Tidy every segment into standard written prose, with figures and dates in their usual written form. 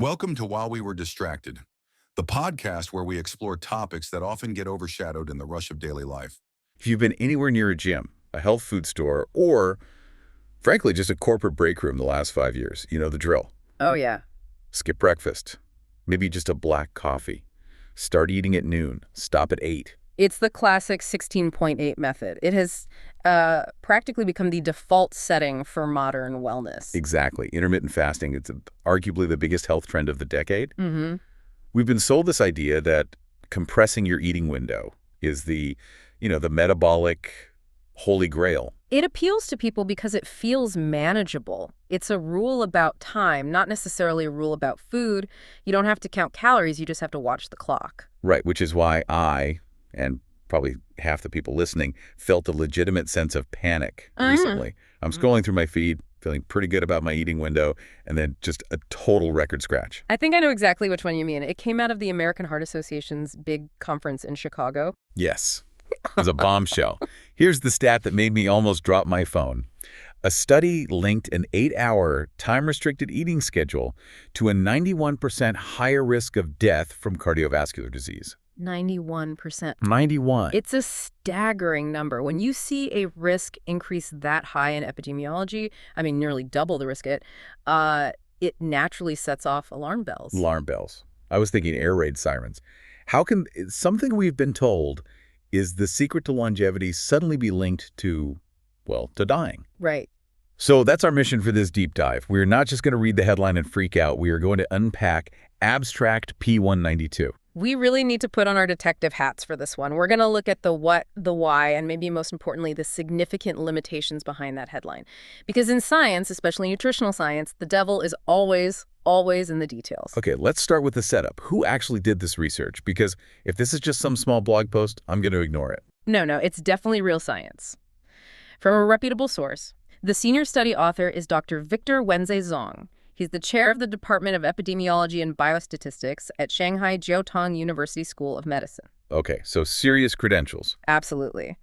Welcome to While We Were Distracted, the podcast where we explore topics that often get overshadowed in the rush of daily life. If you've been anywhere near a gym, a health food store, or, frankly, just a corporate break room the last 5 years, you know the drill. Oh, yeah. Skip breakfast. Maybe just a black coffee. Start eating at noon. Stop at 8. It's the classic 16.8 method. It has practically become the default setting for modern wellness. Exactly. Intermittent fasting, it's arguably the biggest health trend of the decade. Mm-hmm. We've been sold this idea that compressing your eating window is the metabolic holy grail. It appeals to people because it feels manageable. It's a rule about time, not necessarily a rule about food. You don't have to count calories, you just have to watch the clock. Right, which is why I, and probably half the people listening, felt a legitimate sense of panic recently. I'm scrolling through my feed, feeling pretty good about my eating window, and then just a total record scratch. I think I know exactly which one you mean. It came out of the American Heart Association's big conference in Chicago. Yes, it was a bombshell. Here's the stat that made me almost drop my phone. A study linked an 8-hour time-restricted eating schedule to a 91% higher risk of death from cardiovascular disease. 91%. 91. It's a staggering number. When you see a risk increase that high in epidemiology, I mean, nearly double the risk it naturally sets off alarm bells. Alarm bells. I was thinking air raid sirens. How can something we've been told is the secret to longevity suddenly be linked to, well, to dying? Right. So that's our mission for this deep dive. We're not just going to read the headline and freak out. We are going to unpack abstract P192. We really need to put on our detective hats for this one. We're going to look at the what, the why, and maybe most importantly, the significant limitations behind that headline. Because in science, especially nutritional science, the devil is always in the details. Okay, let's start with the setup. Who actually did this research? Because if this is just some small blog post, I'm going to ignore it. No, it's definitely real science. From a reputable source, the senior study author is Dr. Victor Wenze Zhong. He's the chair of the Department of Epidemiology and Biostatistics at Shanghai Jiaotong University School of Medicine. Okay, so serious credentials. Absolutely.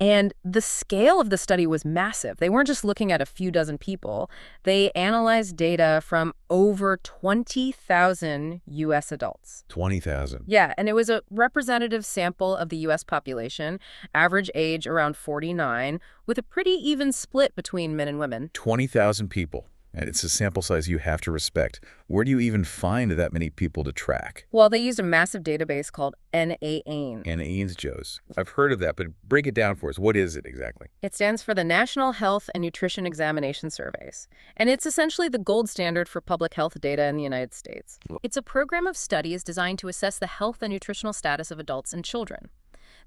And the scale of the study was massive. They weren't just looking at a few dozen people. They analyzed data from over 20,000 U.S. adults. 20,000. Yeah, and it was a representative sample of the U.S. population, average age around 49, with a pretty even split between men and women. 20,000 people. And it's a sample size you have to respect. Where do you even find that many people to track? Well, they used a massive database called NHANES. NHANES, Joes. I've heard of that, but break it down for us. What is it exactly? It stands for the National Health and Nutrition Examination Surveys. And it's essentially the gold standard for public health data in the United States. It's a program of studies designed to assess the health and nutritional status of adults and children.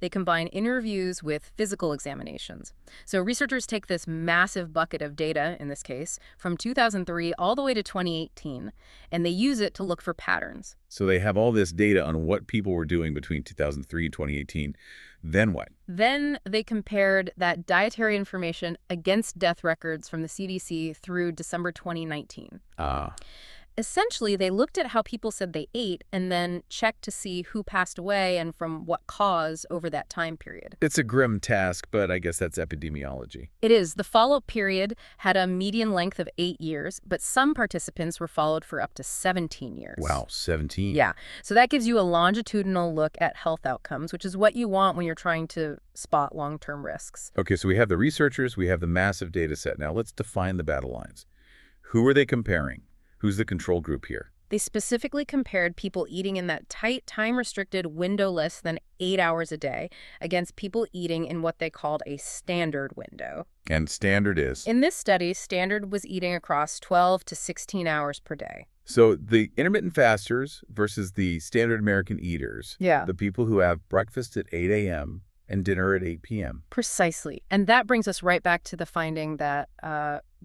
They combine interviews with physical examinations. So researchers take this massive bucket of data, in this case, from 2003 all the way to 2018, and they use it to look for patterns. So they have all this data on what people were doing between 2003 and 2018. Then what? Then they compared that dietary information against death records from the CDC through December 2019. Essentially, they looked at how people said they ate and then checked to see who passed away and from what cause over that time period. It's a grim task, but I guess that's epidemiology. It is. The follow-up period had a median length of 8 years, but some participants were followed for up to 17 years. Wow, 17. Yeah. So that gives you a longitudinal look at health outcomes, which is what you want when you're trying to spot long-term risks. Okay, so we have the researchers, we have the massive data set. Now let's define the battle lines. Who are they comparing? Who's the control group here? They specifically compared people eating in that tight, time-restricted window less than 8 hours a day against people eating in what they called a standard window. And standard is? In this study, standard was eating across 12 to 16 hours per day. So the intermittent fasters versus the standard American eaters. Yeah. The people who have breakfast at 8 a.m. and dinner at 8 p.m. Precisely. And that brings us right back to the finding that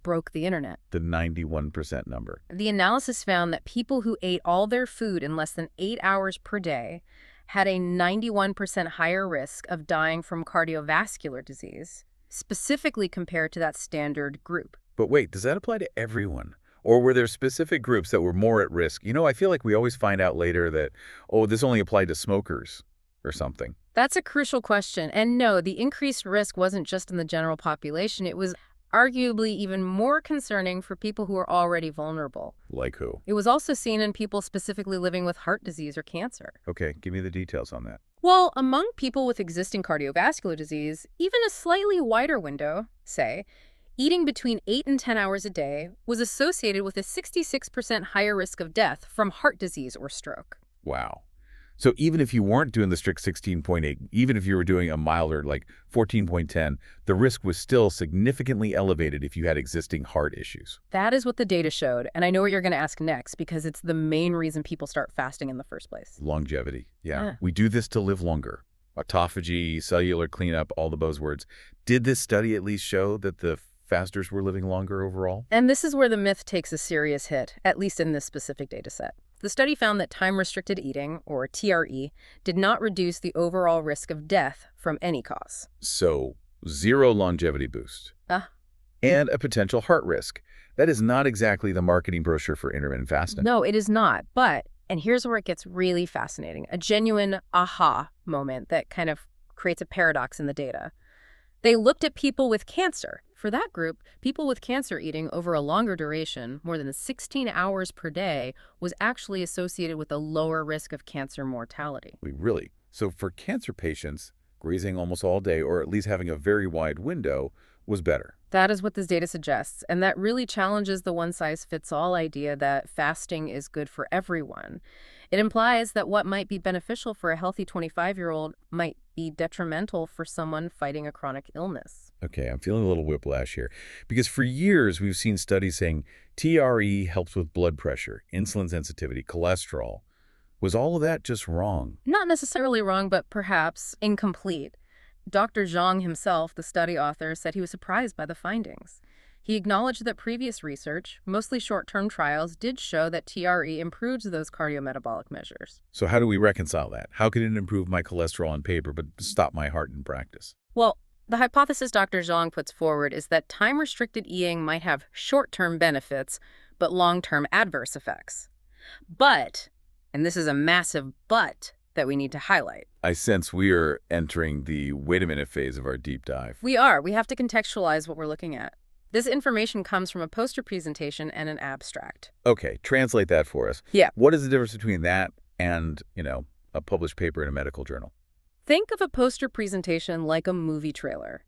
broke the internet. The 91% number. The analysis found that people who ate all their food in less than 8 hours per day had a 91% higher risk of dying from cardiovascular disease, specifically compared to that standard group. But wait, does that apply to everyone? Or were there specific groups that were more at risk? You know, I feel like we always find out later that, oh, this only applied to smokers or something. That's a crucial question. And no, the increased risk wasn't just in the general population. It was arguably even more concerning for people who are already vulnerable. Like who? It was also seen in people specifically living with heart disease or cancer. Okay, give me the details on that. Well, among people with existing cardiovascular disease, even a slightly wider window, say, eating between 8 and 10 hours a day was associated with a 66% higher risk of death from heart disease or stroke. Wow. So even if you weren't doing the strict 16.8, even if you were doing a milder, like 14.10, the risk was still significantly elevated if you had existing heart issues. That is what the data showed, and I know what you're going to ask next because it's the main reason people start fasting in the first place. Longevity. Yeah. We do this to live longer. Autophagy, cellular cleanup, all the buzzwords. Did this study at least show that the fasters were living longer overall? And this is where the myth takes a serious hit, at least in this specific data set. The study found that time-restricted eating, or TRE, did not reduce the overall risk of death from any cause. So, zero longevity boost. And a potential heart risk. That is not exactly the marketing brochure for intermittent fasting. No, it is not. But, and here's where it gets really fascinating, a genuine aha moment that kind of creates a paradox in the data. They looked at people with cancer. For that group, people with cancer eating over a longer duration, more than 16 hours per day, was actually associated with a lower risk of cancer mortality. Really? So for cancer patients, grazing almost all day, or at least having a very wide window, was better. That is what this data suggests, and that really challenges the one-size-fits-all idea that fasting is good for everyone. It implies that what might be beneficial for a healthy 25-year-old might be detrimental for someone fighting a chronic illness. Okay, I'm feeling a little whiplash here. Because for years, we've seen studies saying TRE helps with blood pressure, insulin sensitivity, cholesterol. Was all of that just wrong? Not necessarily wrong, but perhaps incomplete. Dr. Zhang himself, the study author, said he was surprised by the findings. He acknowledged that previous research, mostly short-term trials, did show that TRE improves those cardiometabolic measures. So how do we reconcile that? How can it improve my cholesterol on paper but stop my heart in practice? Well, the hypothesis Dr. Zhang puts forward is that time-restricted eating might have short-term benefits, but long-term adverse effects. But, and this is a massive but that we need to highlight. I sense we are entering the wait-a-minute phase of our deep dive. We are. We have to contextualize what we're looking at. This information comes from a poster presentation and an abstract. Okay, translate that for us. Yeah. What is the difference between that and, a published paper in a medical journal? Think of a poster presentation like a movie trailer.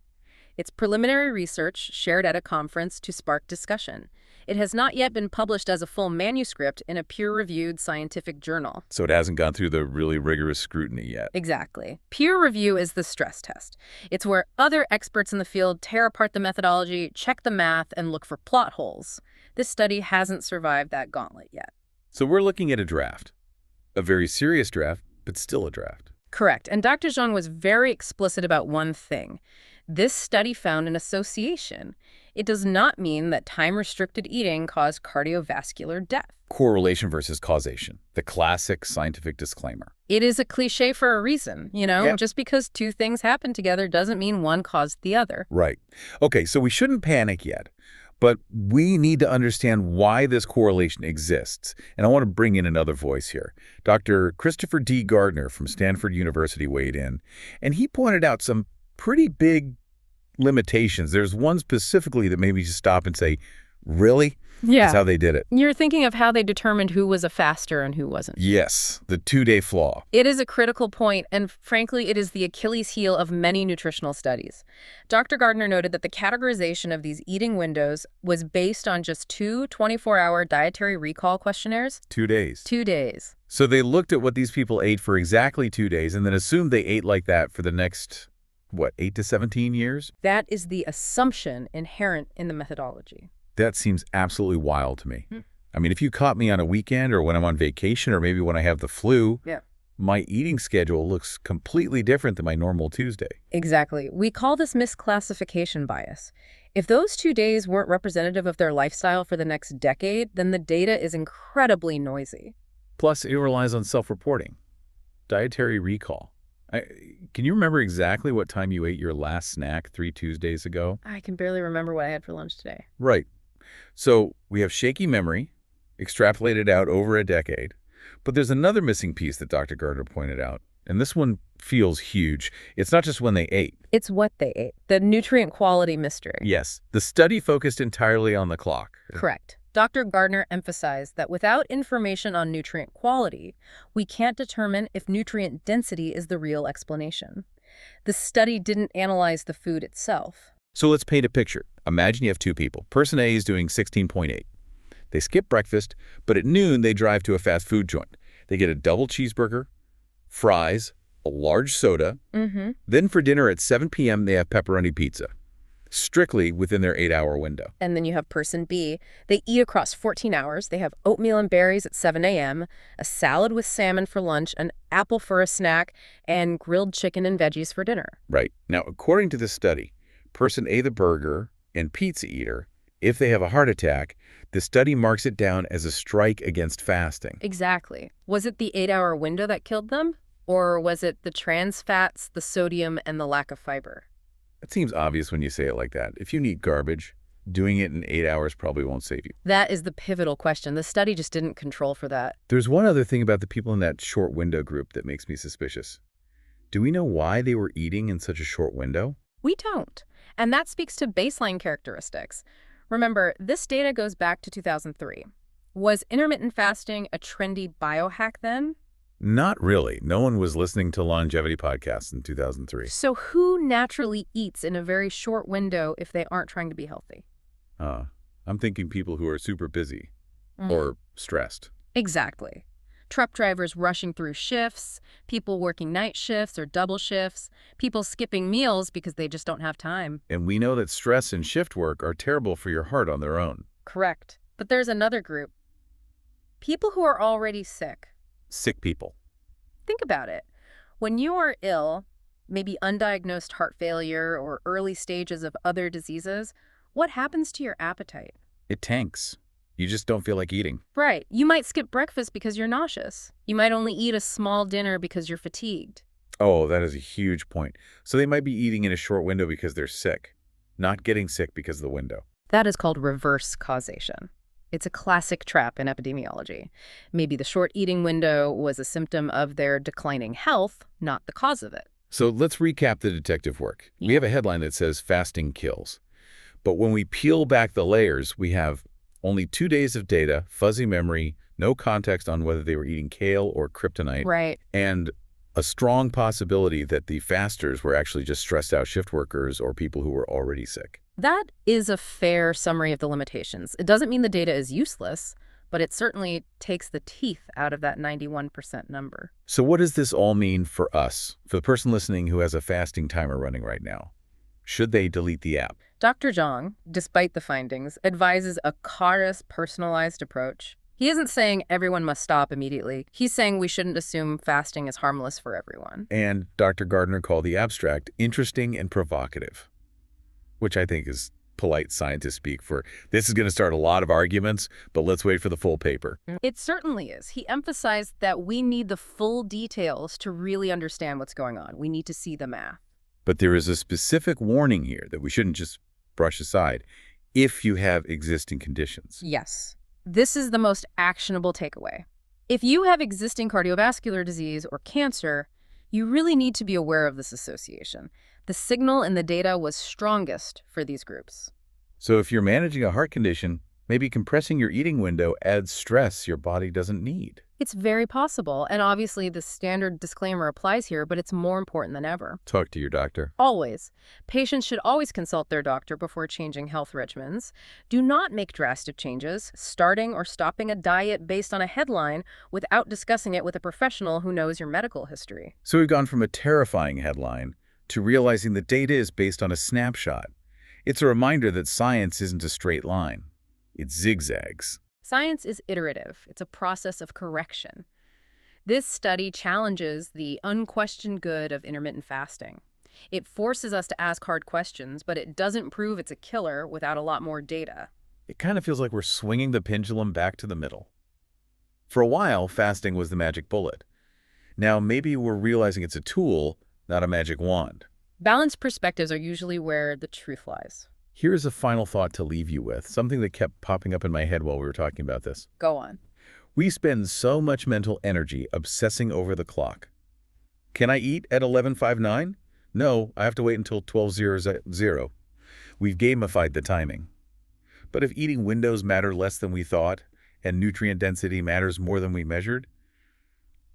It's preliminary research shared at a conference to spark discussion. It has not yet been published as a full manuscript in a peer-reviewed scientific journal. So it hasn't gone through the really rigorous scrutiny yet. Exactly. Peer review is the stress test. It's where other experts in the field tear apart the methodology, check the math, and look for plot holes. This study hasn't survived that gauntlet yet. So we're looking at a draft. A very serious draft, but still a draft. Correct. And Dr. Zhang was very explicit about one thing. This study found an association. It does not mean that time-restricted eating caused cardiovascular death. Correlation versus causation, the classic scientific disclaimer. It is a cliche for a reason, Yep. Just because two things happen together doesn't mean one caused the other. Right. Okay, so we shouldn't panic yet, but we need to understand why this correlation exists. And I want to bring in another voice here. Dr. Christopher D. Gardner from Stanford University weighed in, and he pointed out some pretty big limitations. There's one specifically that made me just stop and say, really? Yeah. That's how they did it. You're thinking of how they determined who was a faster and who wasn't. Yes, the 2-day flaw. It is a critical point, and frankly, it is the Achilles heel of many nutritional studies. Dr. Gardner noted that the categorization of these eating windows was based on just two 24-hour dietary recall questionnaires. 2 days. 2 days. So they looked at what these people ate for exactly 2 days and then assumed they ate like that for the next, 8 to 17 years? That is the assumption inherent in the methodology. That seems absolutely wild to me. I mean, if you caught me on a weekend or when I'm on vacation or maybe when I have the flu, my eating schedule looks completely different than my normal Tuesday. Exactly. We call this misclassification bias. If those 2 days weren't representative of their lifestyle for the next decade, then the data is incredibly noisy. Plus, it relies on self-reporting. Dietary recall. Can you remember exactly what time you ate your last snack 3 Tuesdays ago? I can barely remember what I had for lunch today. Right. So we have shaky memory, extrapolated out over a decade. But there's another missing piece that Dr. Gardner pointed out. And this one feels huge. It's not just when they ate. It's what they ate. The nutrient quality mystery. Yes, the study focused entirely on the clock. Correct. Dr. Gardner emphasized that without information on nutrient quality, we can't determine if nutrient density is the real explanation. The study didn't analyze the food itself. So let's paint a picture. Imagine you have two people. Person A is doing 16.8. They skip breakfast, but at noon they drive to a fast food joint. They get a double cheeseburger, fries, a large soda. Then for dinner at 7 p.m. they have pepperoni pizza, strictly within their 8-hour window. And then you have person B. They eat across 14 hours. They have oatmeal and berries at 7 a.m., a salad with salmon for lunch, an apple for a snack, and grilled chicken and veggies for dinner. Right. Now, according to this study, person A, the burger and pizza eater, if they have a heart attack, the study marks it down as a strike against fasting. Exactly. Was it the 8-hour window that killed them? Or was it the trans fats, the sodium, and the lack of fiber? It seems obvious when you say it like that. If you need garbage, doing it in 8 hours probably won't save you. That is the pivotal question. The study just didn't control for that. There's one other thing about the people in that short window group that makes me suspicious. Do we know why they were eating in such a short window? We don't. And that speaks to baseline characteristics. Remember, this data goes back to 2003. Was intermittent fasting a trendy biohack then? Not really. No one was listening to longevity podcasts in 2003. So who naturally eats in a very short window if they aren't trying to be healthy? I'm thinking people who are super busy or stressed. Exactly. Truck drivers rushing through shifts, people working night shifts or double shifts, people skipping meals because they just don't have time. And we know that stress and shift work are terrible for your heart on their own. Correct. But there's another group. People who are already sick. Sick people. Think about it. When you are ill, maybe undiagnosed heart failure or early stages of other diseases, what happens to your appetite? It tanks. You just don't feel like eating. Right. You might skip breakfast because you're nauseous. You might only eat a small dinner because you're fatigued. Oh, that is a huge point. So they might be eating in a short window because they're sick, not getting sick because of the window. That is called reverse causation. It's a classic trap in epidemiology. Maybe the short eating window was a symptom of their declining health, not the cause of it. So let's recap the detective work. We have a headline that says fasting kills. But when we peel back the layers, we have only 2 days of data, fuzzy memory, no context on whether they were eating kale or kryptonite, Right. and a strong possibility that the fasters were actually just stressed out shift workers or people who were already sick. That is a fair summary of the limitations. It doesn't mean the data is useless, but it certainly takes the teeth out of that 91% number. So what does this all mean for us, for the person listening who has a fasting timer running right now? Should they delete the app? Dr. Zhang, despite the findings, advises a cautious, personalized approach. He isn't saying everyone must stop immediately. He's saying we shouldn't assume fasting is harmless for everyone. And Dr. Gardner called the abstract interesting and provocative, which I think is polite scientist speak for this is going to start a lot of arguments, but let's wait for the full paper. It certainly is. He emphasized that we need the full details to really understand what's going on. We need to see the math. But there is a specific warning here that we shouldn't just brush aside if you have existing conditions. Yes. This is the most actionable takeaway. If you have existing cardiovascular disease or cancer, you really need to be aware of this association. The signal in the data was strongest for these groups. So if you're managing a heart condition, maybe compressing your eating window adds stress your body doesn't need. It's very possible, and obviously the standard disclaimer applies here, but it's more important than ever. Talk to your doctor. Always. Patients should always consult their doctor before changing health regimens. Do not make drastic changes, starting or stopping a diet based on a headline without discussing it with a professional who knows your medical history. So we've gone from a terrifying headline to realizing the data is based on a snapshot. It's a reminder that science isn't a straight line. It zigzags. Science is iterative. It's a process of correction. This study challenges the unquestioned good of intermittent fasting. It forces us to ask hard questions, but it doesn't prove it's a killer without a lot more data. It kind of feels like we're swinging the pendulum back to the middle. For a while, fasting was the magic bullet. Now maybe we're realizing it's a tool, not a magic wand. Balanced perspectives are usually where the truth lies. Here's a final thought to leave you with, something that kept popping up in my head while we were talking about this. Go on. We spend so much mental energy obsessing over the clock, Can I eat at 11:59? No, I have to wait until 12:00. We've gamified the timing. But if eating windows matter less than we thought, and nutrient density matters more than we measured,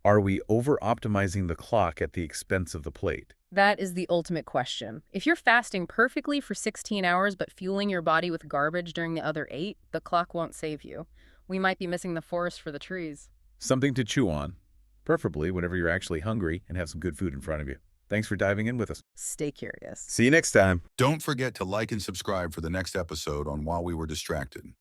are we over-optimizing the clock at the expense of the plate? That is the ultimate question. If you're fasting perfectly for 16 hours but fueling your body with garbage during the other 8, the clock won't save you. We might be missing the forest for the trees. Something to chew on, preferably whenever you're actually hungry and have some good food in front of you. Thanks for diving in with us. Stay curious. See you next time. Don't forget to like and subscribe for the next episode on While We Were Distracted.